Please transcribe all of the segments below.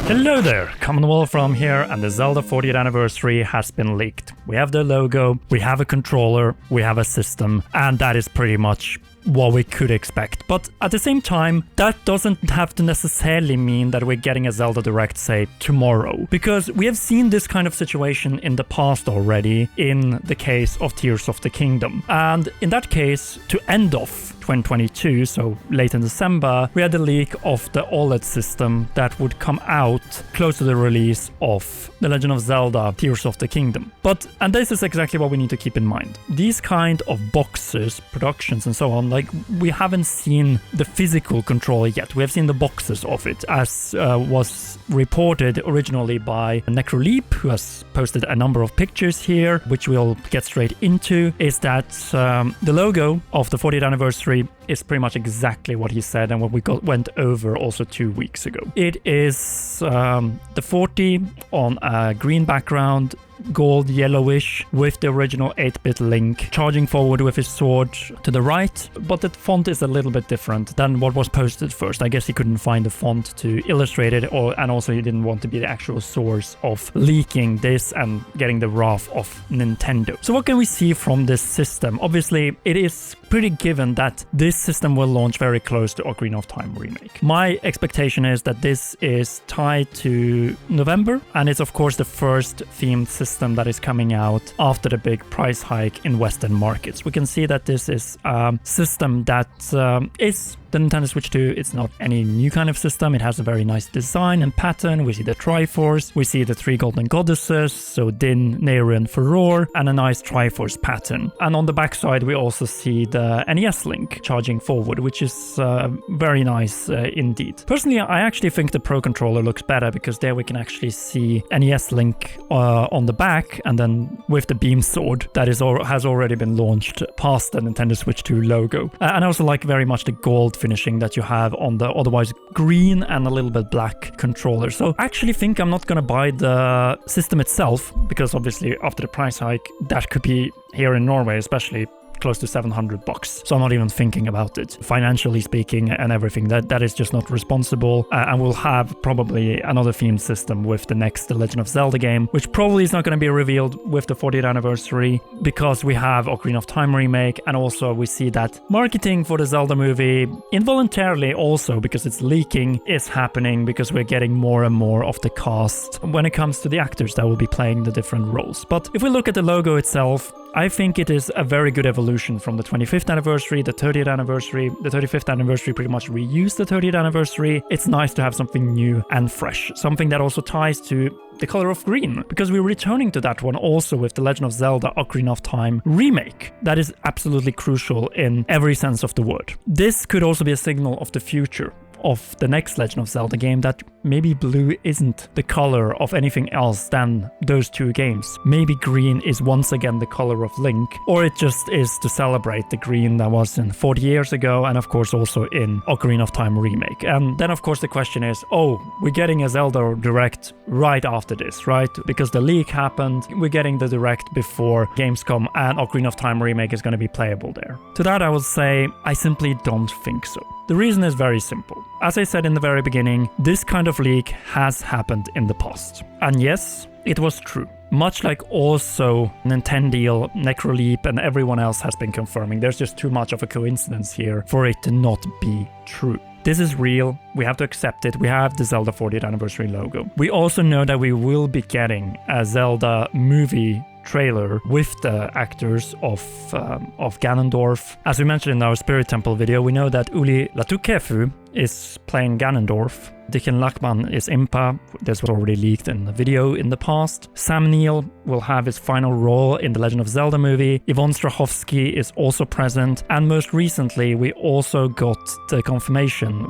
Hello there, Commonwealth from here, and the Zelda 40th anniversary has been leaked. We have the logo, we have a controller, we have a system, and that is pretty much what we could expect. But at the same time, that doesn't have to necessarily mean that we're getting a Zelda Direct, say, tomorrow. Because we have seen this kind of situation in the past already in the case of Tears of the Kingdom. And in that case, to end off 2022, so late in December, we had the leak of the OLED system that would come out close to the release of The Legend of Zelda Tears of the Kingdom. And this is exactly what we need to keep in mind. These kind of boxes, productions and so on, like, we haven't seen the physical controller yet. We have seen the boxes of it, as was reported originally by Necroleap, who has posted a number of pictures here, which we'll get straight into, is that the logo of the 40th anniversary is pretty much exactly what he said and what we went over also 2 weeks ago. It is the 40 on a green background, gold yellowish, with the original 8-bit Link charging forward with his sword to the right, but the font is a little bit different than what was posted first. I guess he couldn't find the font to illustrate it, and also he didn't want to be the actual source of leaking this and getting the wrath of Nintendo. So what can we see from this system? Obviously, it is pretty given that this system will launch very close to Ocarina of Time Remake. My expectation is that this is tied to November, and it's of course the first themed system that is coming out after the big price hike in Western markets. We can see that this is a system that is the Nintendo Switch 2. It's not any new kind of system. It has a very nice design and pattern. We see the Triforce, we see the 3 golden goddesses, so Din, Nehru and Furore, and a nice Triforce pattern. And on the backside we also see the NES Link charging forward, which is very nice indeed. Personally, I actually think the Pro Controller looks better, because there we can actually see NES Link on the back, and then with the beam sword that has already been launched past the Nintendo Switch 2 logo. And I also like very much the gold finishing that you have on the otherwise green and a little bit black controller. So I actually think I'm not gonna buy the system itself, because obviously after the price hike, that could be here in Norway especially close to $700. So I'm not even thinking about it. Financially speaking and everything, that is just not responsible. And we'll have probably another themed system with the next The Legend of Zelda game, which probably is not going to be revealed with the 40th anniversary, because we have Ocarina of Time Remake, and also we see that marketing for the Zelda movie, involuntarily also because it's leaking, is happening, because we're getting more and more of the cast when it comes to the actors that will be playing the different roles. But if we look at the logo itself, I think it is a very good evolution from the 25th anniversary, the 30th anniversary. The 35th anniversary pretty much reused the 30th anniversary. It's nice to have something new and fresh, something that also ties to the color of green, because we're returning to that one also with The Legend of Zelda Ocarina of Time Remake. That is absolutely crucial in every sense of the word. This could also be a signal of the future of the next Legend of Zelda game, that maybe blue isn't the color of anything else than those 2 games. Maybe green is once again the color of Link, or it just is to celebrate the green that was in 40 years ago, and of course also in Ocarina of Time Remake. And then of course the question is, we're getting a Zelda Direct right after this, right? Because the leak happened, we're getting the Direct before Gamescom, and Ocarina of Time Remake is going to be playable there. To that I will say, I simply don't think so. The reason is very simple. As I said in the very beginning, this kind of leak has happened in the past. And yes, it was true. Much like also Nintendo, Necroleap and everyone else has been confirming, there's just too much of a coincidence here for it to not be true. This is real, we have to accept it, we have the Zelda 40th anniversary logo. We also know that we will be getting a Zelda movie trailer with the actors of Ganondorf. As we mentioned in our Spirit Temple video, we know that Uli Latukefu is playing Ganondorf. Dickon Lachman is Impa. This was already leaked in the video in the past. Sam Neill will have his final role in the Legend of Zelda movie. Yvonne Strahovski is also present. And most recently, we also got the confirmation,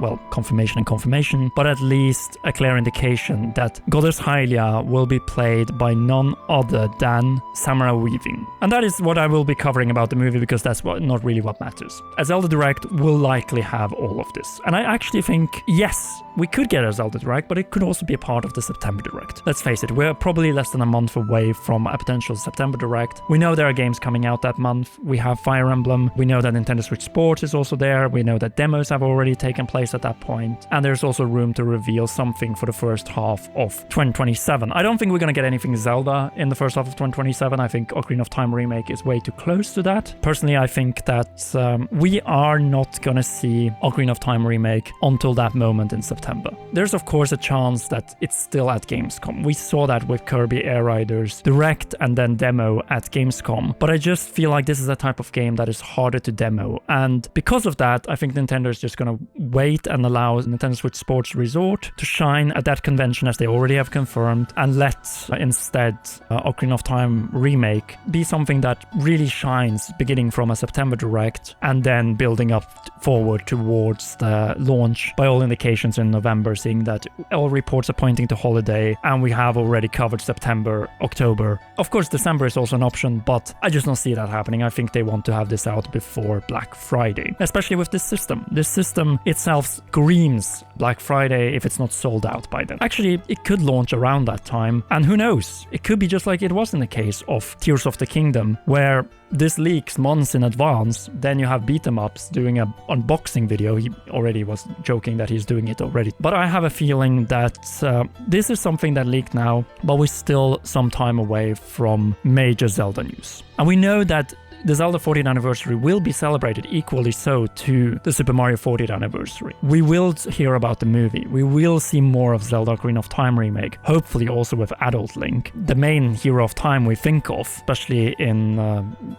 but at least a clear indication that Goddess Hylia will be played by none other than Samara Weaving. And that is what I will be covering about the movie, because that's not really what matters. A Zelda Direct will likely have all of this. And I actually think, yes, we could could get a Zelda Direct, but it could also be a part of the September Direct. Let's face it, we're probably less than a month away from a potential September Direct. We know there are games coming out that month. We have Fire Emblem. We know that Nintendo Switch Sports is also there. We know that demos have already taken place at that point. And there's also room to reveal something for the first half of 2027. I don't think we're going to get anything Zelda in the first half of 2027. I think Ocarina of Time Remake is way too close to that. Personally, I think that we are not going to see Ocarina of Time Remake until that moment in September. There's of course a chance that it's still at Gamescom. We saw that with Kirby Air Riders Direct and then demo at Gamescom, but I just feel like this is a type of game that is harder to demo, and because of that I think Nintendo is just going to wait and allow Nintendo Switch Sports Resort to shine at that convention as they already have confirmed, and let instead Ocarina of Time Remake be something that really shines beginning from a September Direct and then building up forward towards the launch, by all indications in November, seeing that all reports are pointing to holiday and we have already covered September, October. Of course December is also an option, but I just don't see that happening. I think they want to have this out before Black Friday, especially with this system. This system itself screams Black Friday if it's not sold out by then. Actually, it could launch around that time, and who knows, it could be just like it was in the case of Tears of the Kingdom, where this leaks months in advance, then you have Beat 'em Ups doing an unboxing video. He already was joking that he's doing it already. But I have a feeling that this is something that leaked now, but we're still some time away from major Zelda news. And we know that the Zelda 40th anniversary will be celebrated equally so to the Super Mario 40th anniversary. We will hear about the movie. We will see more of Zelda Ocarina of Time Remake, hopefully also with Adult Link, the main hero of time we think of, especially in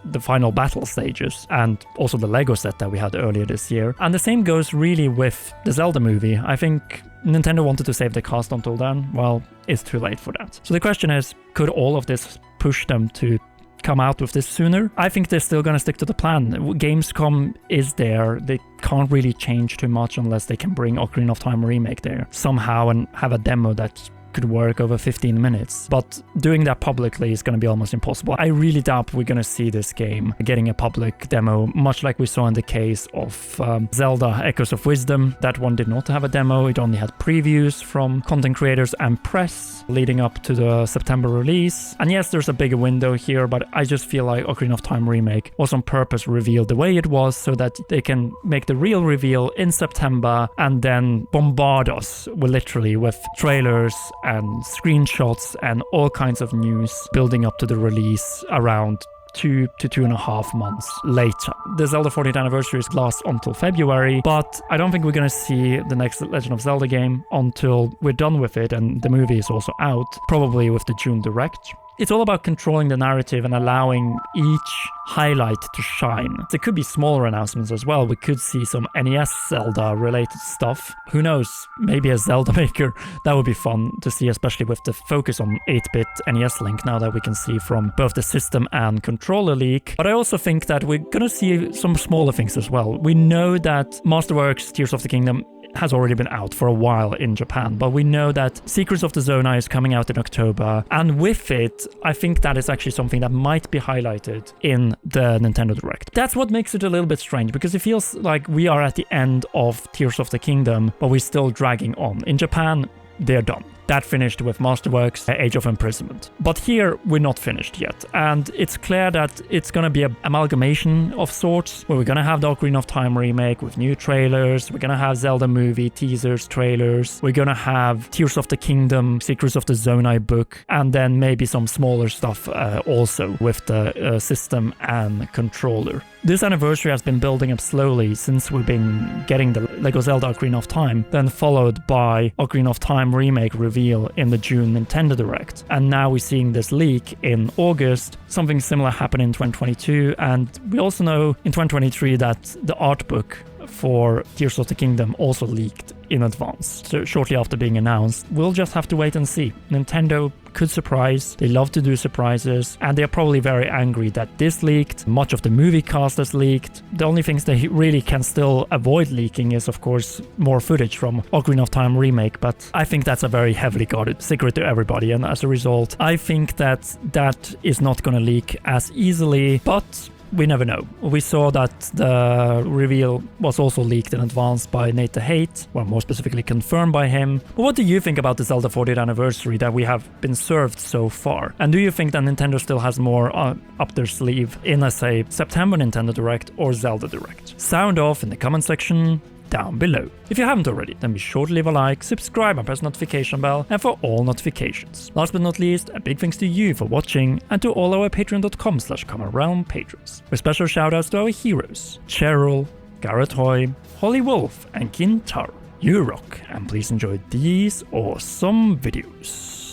the final battle stages, and also the Lego set that we had earlier this year. And the same goes really with the Zelda movie. I think Nintendo wanted to save the cast until then. Well, it's too late for that. So the question is, could all of this push them to come out with this sooner? I think they're still going to stick to the plan. Gamescom is there. They can't really change too much unless they can bring Ocarina of Time Remake there somehow and have a demo that could work over 15 minutes. But doing that publicly is going to be almost impossible. I really doubt we're going to see this game getting a public demo, much like we saw in the case of Zelda Echoes of Wisdom. That one did not have a demo. It only had previews from content creators and press leading up to the September release. And yes, there's a bigger window here, but I just feel like Ocarina of Time Remake was on purpose revealed the way it was so that they can make the real reveal in September and then bombard us literally with trailers and screenshots and all kinds of news building up to the release around 2 to 2.5 months later. The Zelda 40th anniversary is lasts until February, but I don't think we're going to see the next Legend of Zelda game until we're done with it and the movie is also out, probably with the June Direct. It's all about controlling the narrative and allowing each highlight to shine. There could be smaller announcements as well. We could see some NES Zelda related stuff. Who knows? Maybe a Zelda Maker. That would be fun to see, especially with the focus on 8-bit NES Link now that we can see from both the system and controller leak. But I also think that we're gonna see some smaller things as well. We know that Masterworks Tears of the Kingdom has already been out for a while in Japan, but we know that Secrets of the Zonai is coming out in October, and with it, I think that is actually something that might be highlighted in the Nintendo Direct. That's what makes it a little bit strange, because it feels like we are at the end of Tears of the Kingdom, but we're still dragging on. In Japan, they're done. That finished with Masterworks Age of Imprisonment. But here, we're not finished yet. And it's clear that it's going to be an amalgamation of sorts, where we're going to have the Ocarina of Time Remake with new trailers, we're going to have Zelda movie teasers, trailers, we're going to have Tears of the Kingdom, Secrets of the Zonai book, and then maybe some smaller stuff also with the system and controller. This anniversary has been building up slowly since we've been getting the LEGO Zelda Ocarina of Time, then followed by Ocarina of Time Remake reveal in the June Nintendo Direct. And now we're seeing this leak in August. Something similar happened in 2022, and we also know in 2023 that the art book for Tears of the Kingdom also leaked in advance, so shortly after being announced. We'll just have to wait and see. Nintendo could surprise, they love to do surprises, and they're probably very angry that this leaked, much of the movie cast has leaked. The only things they really can still avoid leaking is of course more footage from Ocarina of Time Remake, but I think that's a very heavily guarded secret to everybody, and as a result I think that that is not going to leak as easily. But we never know. We saw that the reveal was also leaked in advance by Nate the Hate, or more specifically confirmed by him. But what do you think about the Zelda 40th anniversary that we have been served so far? And do you think that Nintendo still has more up their sleeve in, let's say, September Nintendo Direct or Zelda Direct? Sound off in the comment section down below. If you haven't already, then be sure to leave a like, subscribe and press the notification bell, and for all notifications. Last but not least, a big thanks to you for watching, and to all our patreon.com/commonrealm patrons. With special shoutouts to our heroes, Cheryl, Garrett Hoy, Holly Wolf, and Kintaro. You rock, and please enjoy these awesome videos.